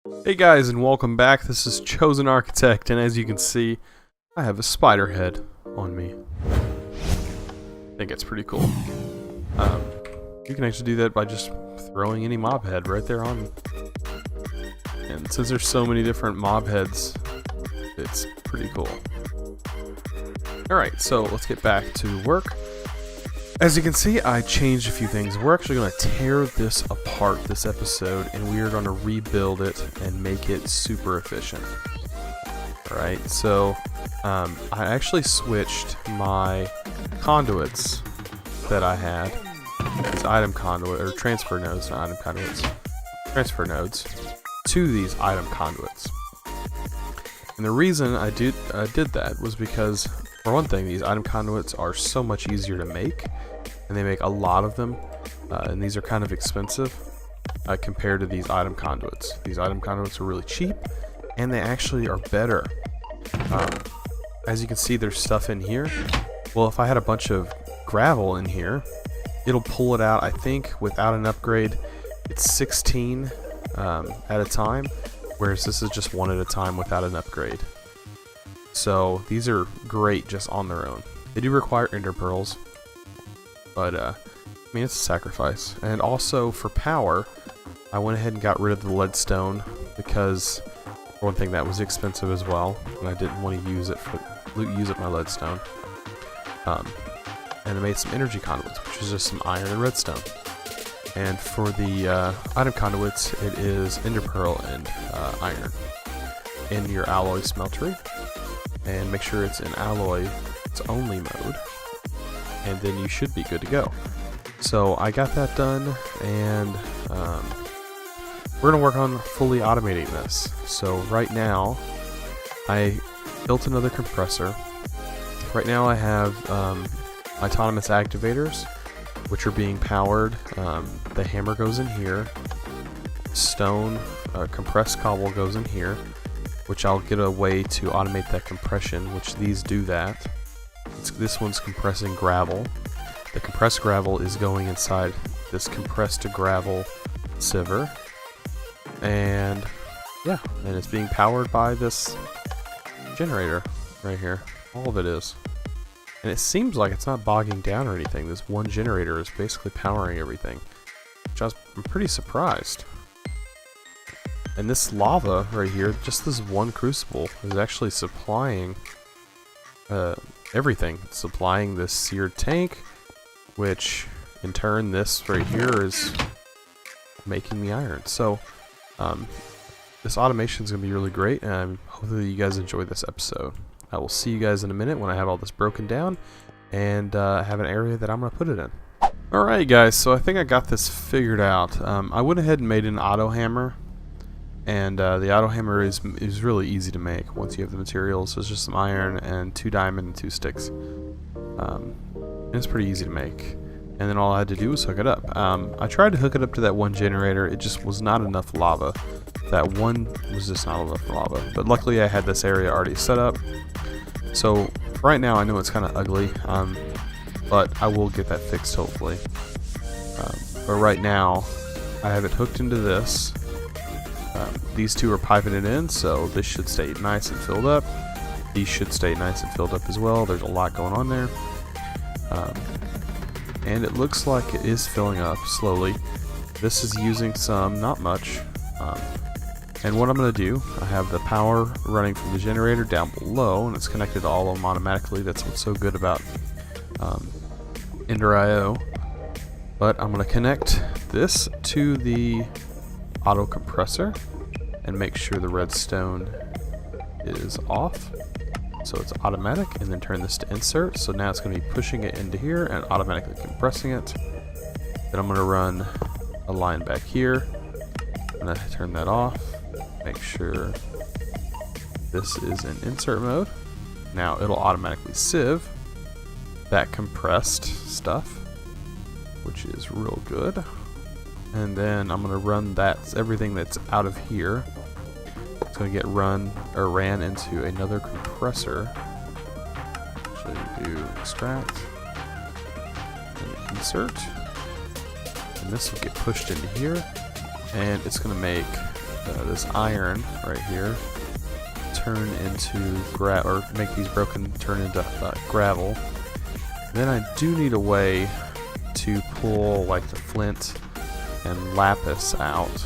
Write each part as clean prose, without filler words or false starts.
Hey guys, and welcome back. This is Chosen Architect, and as you can see, I have a spider head on me. I think it's pretty cool. You can actually do that by just throwing any mob head right there on me. And since there's so many different mob heads, it's pretty cool. Alright, so let's get back to work. As you can see, I changed a few things. We're actually going to tear this apart this episode, and we are going to rebuild it and make it super efficient. Alright, so I actually switched my conduits that I had, these item conduit, or transfer nodes, not item conduits, transfer nodes, to these item conduits. And the reason I did that was because, for one thing, these item conduits are so much easier to make, and they make a lot of them, and these are kind of expensive compared to these item conduits. These item conduits are really cheap, and they actually are better. As you can see, there's stuff in here. Well, if I had a bunch of gravel in here, it'll pull it out. I think without an upgrade, it's 16 at a time, whereas this is just one at a time without an upgrade. So these are great just on their own. They do require ender pearls, but I mean, it's a sacrifice. And also for power, I went ahead and got rid of the leadstone because, for one thing, that was expensive as well, and I didn't want to use it for my leadstone. And I made some energy conduits, which is just some iron and redstone. And for the item conduits, it is ender pearl and iron in your alloy smeltery. And make sure it's in alloy its only mode, and then you should be good to go. So I got that done, and we're gonna work on fully automating this. So right now, I built another compressor. Right now I have autonomous activators, which are being powered. The hammer goes in here, stone compressed cobble goes in here, which I'll get a way to automate that compression, which these do that. This one's compressing gravel. The compressed gravel is going inside this compressed gravel sieve, and yeah, and it's being powered by this generator right here. All of it is. And it seems like it's not bogging down or anything. This one generator is basically powering everything, which I'm pretty surprised. And this lava right here, just this one crucible, is actually supplying everything. It's supplying this seared tank, which in turn this right here is making the iron. So this automation is going to be really great, and hopefully you guys enjoy this episode. I will see you guys in a minute when I have all this broken down and have an area that I'm going to put it in. Alright guys, so I think I got this figured out. I went ahead and made an auto hammer. And the auto hammer is really easy to make once you have the materials. So it's just some iron and 2 diamond and 2 sticks. And it's pretty easy to make. And then all I had to do was hook it up. I tried to hook it up to that one generator. It just was not enough lava. That one was just not enough lava. But luckily I had this area already set up. So right now I know it's kind of ugly. But I will get that fixed hopefully. But right now I have it hooked into this. These two are piping it in, so this should stay nice and filled up. These should stay nice and filled up as well. There's a lot going on there. And it looks like it is filling up slowly. This is using some, not much. And what I'm going to do, I have the power running from the generator down below, and it's connected to all of them automatically. That's what's so good about Ender.io. But I'm going to connect this to the auto compressor and make sure the redstone is off, so it's automatic, and then turn this to insert. So now it's going to be pushing it into here and automatically compressing it. Then I'm going to run a line back here. I'm going to turn that off, make sure this is in insert mode. Now it'll automatically sieve that compressed stuff, which is real good. And then I'm going to run everything that's out of here. It's going to get ran into another compressor. Actually, do extract and insert, and this will get pushed into here, and it's going to make this iron right here turn into or make these broken turn into gravel. Then I do need a way to pull like the flint and lapis out.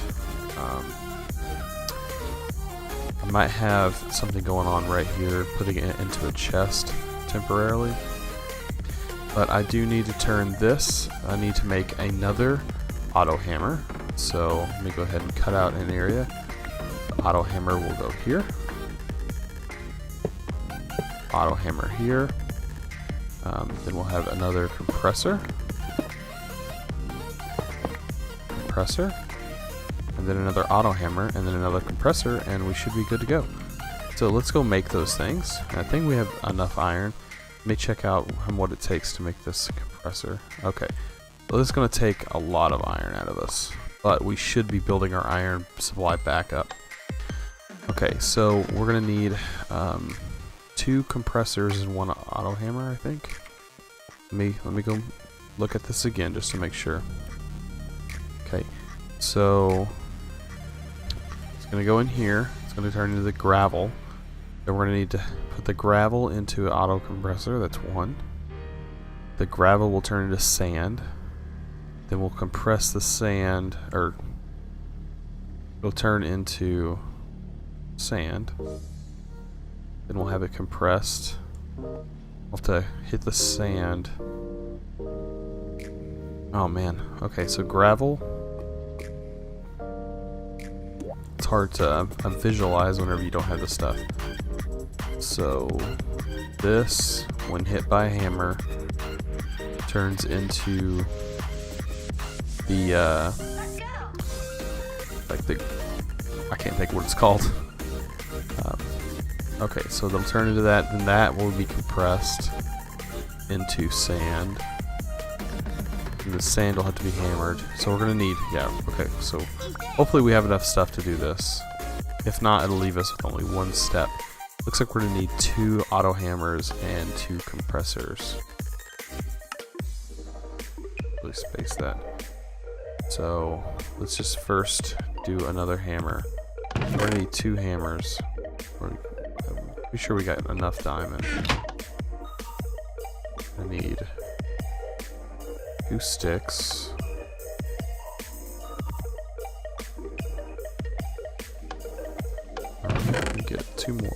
I might have something going on right here, putting it into a chest temporarily. But I do need to turn this. I need to make another auto hammer. So let me go ahead and cut out an area. The auto hammer will go here. Auto hammer here. Then we'll have another compressor. And then another auto hammer, and then another compressor, and we should be good to go. So let's go make those things. I think we have enough iron. Let me check out what it takes to make this compressor. Okay, so this is going to take a lot of iron out of us, but we should be building our iron supply back up. Okay, so we're going to need 2 compressors and 1 auto hammer, I think. Let me go look at this again just to make sure. Okay, so it's going to go in here. It's going to turn into the gravel. Then we're going to need to put the gravel into an auto compressor. That's 1. The gravel will turn into sand. Then we'll compress the sand, or it'll turn into sand. Then we'll have it compressed. We'll have to hit the sand. Oh man. Okay, so gravel. It's hard to visualize whenever you don't have the stuff. So this, when hit by a hammer, turns into the I can't think what it's called. Okay, so they'll turn into that, then that will be compressed into sand. And the sand will have to be hammered. So we're gonna need, okay, so hopefully we have enough stuff to do this. If not, it'll leave us with only 1 step. Looks like we're gonna need 2 auto hammers and 2 compressors. Really space that. So let's just first do another hammer. We're gonna need 2 hammers. Be sure we got enough diamond. I need 2 sticks. Let me get 2 more.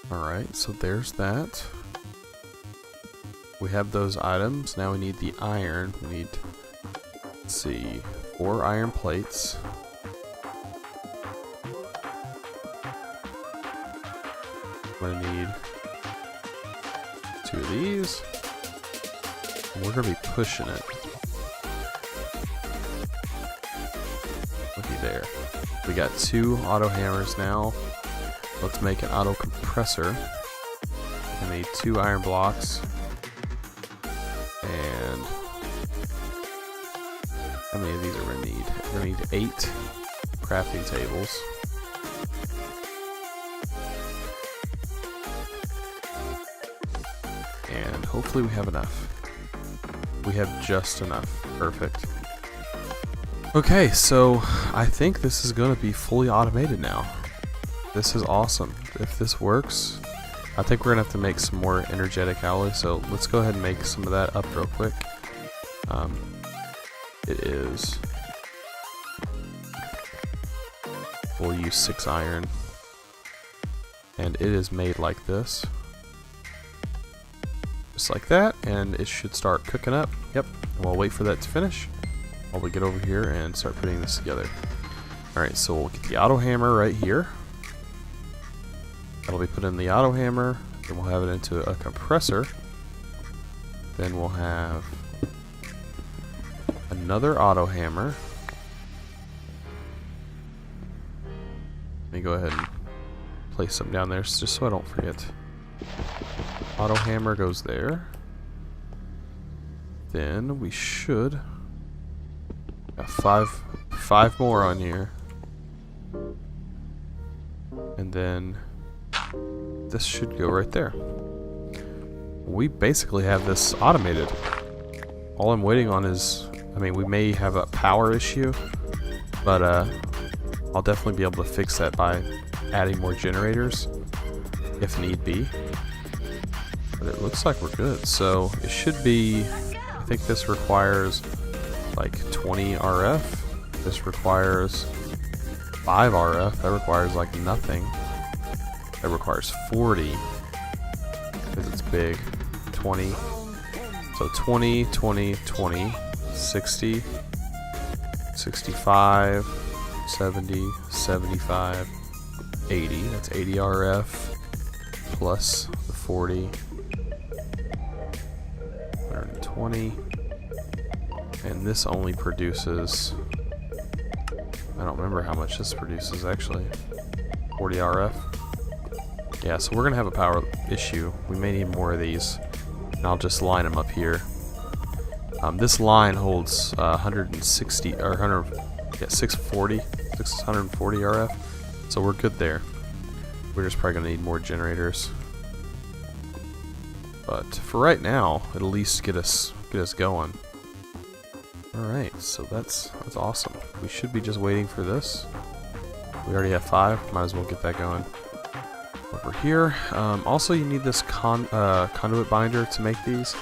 Alright, so there's that. We have those items. Now we need the iron. We need, let's see, 4 iron plates. We're gonna need 2 of these. And we're gonna be pushing it. Looky there. We got 2 auto hammers now. Let's make an auto compressor. I need 2 iron blocks. And how many of these are we gonna need? We're gonna need 8 crafting tables. And hopefully we have enough. We have just enough. Perfect. Okay, so I think this is going to be fully automated now. This is awesome. If this works, I think we're going to have to make some more energetic alloy, so let's go ahead and make some of that up real quick. It is... We'll use 6 iron. And it is made like this. Just like that, and it should start cooking up. Yep, we'll wait for that to finish while we get over here and start putting this together. Alright, so we'll get the auto hammer right here. That'll be put in the auto hammer, then we'll have it into a compressor. Then we'll have another auto hammer. Let me go ahead and place some down there just so I don't forget. Auto hammer goes there. Then we should got five more on here. And then this should go right there. We basically have this automated. All I'm waiting on is I mean, we may have a power issue, but I'll definitely be able to fix that by adding more generators if need be. But it looks like we're good. So it should be, I think this requires like 20 RF. This requires 5 RF. That requires like nothing. That requires 40 because it's big. 20. So 20, 20, 20, 60, 65, 70, 75, 80. That's 80 RF plus the 40. 120. And this only produces, I don't remember how much this produces actually. 40 RF. Yeah, so we're gonna have a power issue. We may need more of these. And I'll just line them up here. This line holds 160 or 100, yeah, 640 RF. So we're good there. We're just probably gonna need more generators. But for right now, it'll at least get us going. Alright, so that's awesome. We should be just waiting for this. We already have 5, might as well get that going. Over here, also you need this conduit binder to make these,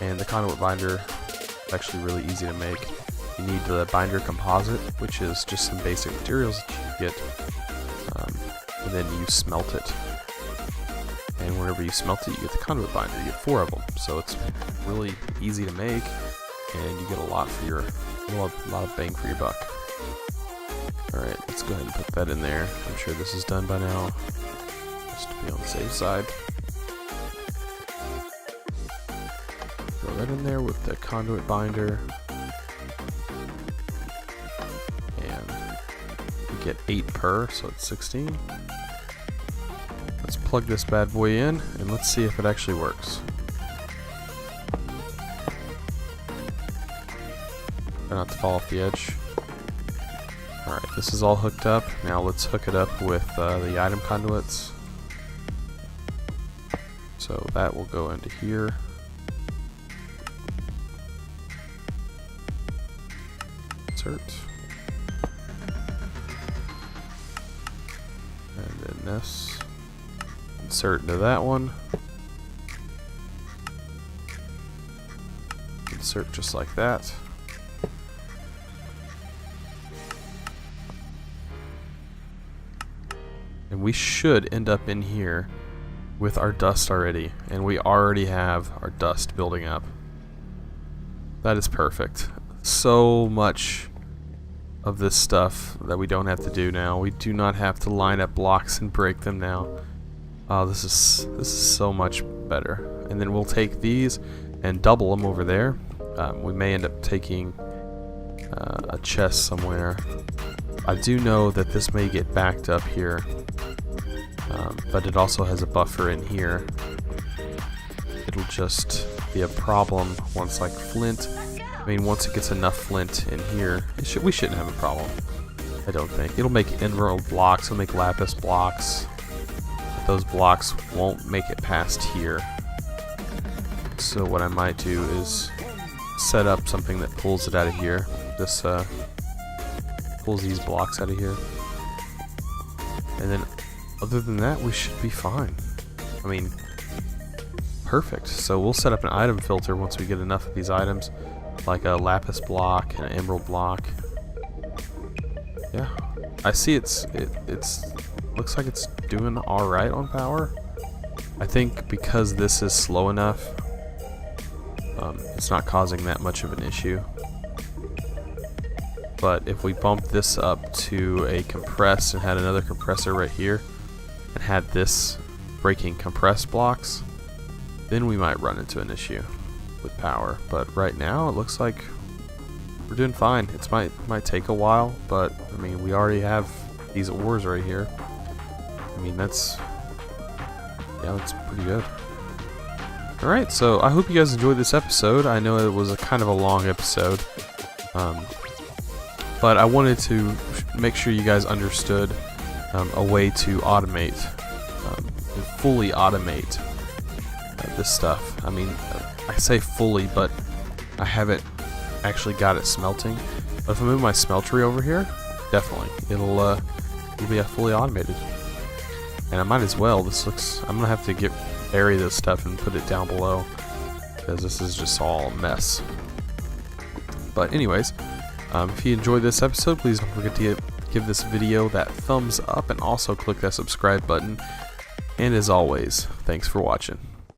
and the conduit binder is actually really easy to make. You need the binder composite, which is just some basic materials that you get, and then you smelt it. And whenever you smelt it, you get the conduit binder. You get 4 of them, so it's really easy to make, and you get a lot of bang for your buck. All right, let's go ahead and put that in there. I'm sure this is done by now, just to be on the safe side. Throw that in there with the conduit binder, and we get 8 per, so it's 16. Let's plug this bad boy in, and let's see if it actually works. Try not to fall off the edge. Alright, this is all hooked up. Now let's hook it up with the item conduits. So that will go into here. Insert. And then this. Insert into that one. Insert just like that. And we should end up in here with our dust already. And we already have our dust building up. That is perfect. So much of this stuff that we don't have to do now. We do not have to line up blocks and break them now. Oh, this is so much better. And then we'll take these and double them over there. We may end up taking a chest somewhere. I do know that this may get backed up here, but it also has a buffer in here. It'll just be a problem once, like flint. I mean, once it gets enough flint in here, we shouldn't have a problem. I don't think. It'll make emerald blocks. It'll make lapis blocks. But those blocks won't make it past here. So what I might do is set up something that pulls it out of here. This pulls these blocks out of here. And then other than that, we should be fine. I mean, perfect. So we'll set up an item filter once we get enough of these items, like a lapis block and an emerald block. Yeah, I see it's looks like it's doing all right on power. I think because this is slow enough, it's not causing that much of an issue. But if we bump this up to a compress and had another compressor right here and had this breaking compressed blocks, then we might run into an issue with power. But right now it looks like we're doing fine. It might take a while, but I mean, we already have these ores right here. I mean, that's pretty good. Alright, so I hope you guys enjoyed this episode. I know it was a kind of a long episode, but I wanted to make sure you guys understood a way to automate, fully automate this stuff. I mean, I say fully, but I haven't actually got it smelting. But if I move my smeltery over here, definitely it'll be fully automated. And I might as well. I'm gonna have to bury this stuff and put it down below because this is just all a mess. But anyways, if you enjoyed this episode, please don't forget to give this video that thumbs up and also click that subscribe button. And as always, thanks for watching.